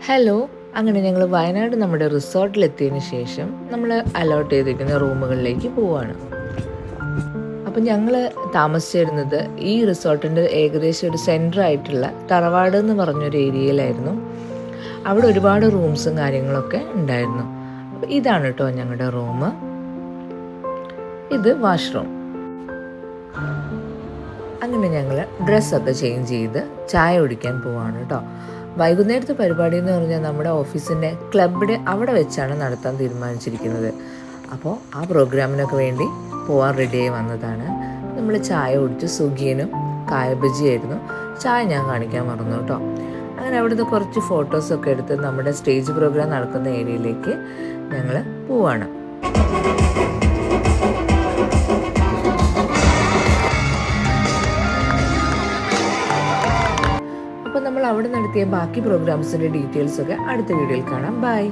Hello. അങ്ങനെ ഞങ്ങൾ വയനാട് നമ്മുടെ റിസോർട്ടിലെത്തിയതിന് ശേഷം നമ്മൾ അലോട്ട് ചെയ്തിരിക്കുന്ന റൂമുകളിലേക്ക് പോവുകയാണ്. അപ്പം ഞങ്ങൾ താമസിച്ചിരുന്നത് ഈ റിസോർട്ടിൻ്റെ ഏകദേശം ഒരു സെൻറ്ററായിട്ടുള്ള തറവാട് എന്ന് പറഞ്ഞൊരു ഏരിയയിലായിരുന്നു. അവിടെ ഒരുപാട് റൂംസും കാര്യങ്ങളൊക്കെ ഉണ്ടായിരുന്നു. അപ്പോൾ ഇതാണ് കേട്ടോ ഞങ്ങളുടെ റൂം. ഇത് വാഷ്റൂം. അങ്ങനെ ഞങ്ങൾ ഡ്രസ്സൊക്കെ ചേഞ്ച് ചെയ്ത് ചായ കുടിക്കാൻ പോവാണ് കേട്ടോ. വൈകുന്നേരത്തെ പരിപാടി എന്ന് പറഞ്ഞാൽ നമ്മുടെ ഓഫീസിൻ്റെ ക്ലബിൻ്റെ അവിടെ വെച്ചാണ് നടത്താൻ തീരുമാനിച്ചിരിക്കുന്നത്. അപ്പോൾ ആ പ്രോഗ്രാമിനൊക്കെ വേണ്ടി പോകാൻ റെഡിയായി വന്നതാണ്. നമ്മൾ ചായ കുടിച്ച് സുഖിയനും കായബജിയായിരുന്നു. ചായ ഞാൻ കാണിക്കാൻ മറന്നു കേട്ടോ. അങ്ങനെ അവിടുന്ന് കുറച്ച് ഫോട്ടോസൊക്കെ എടുത്ത് നമ്മുടെ സ്റ്റേജ് പ്രോഗ്രാം നടക്കുന്ന ഏരിയയിലേക്ക് ഞങ്ങൾ പോവാണ്. അപ്പോൾ നമ്മൾ അവിടെ നടത്തിയ ബാക്കി പ്രോഗ്രാംസിൻ്റെ ഡീറ്റെയിൽസൊക്കെ അടുത്ത വീഡിയോയിൽ കാണാം. ബൈ.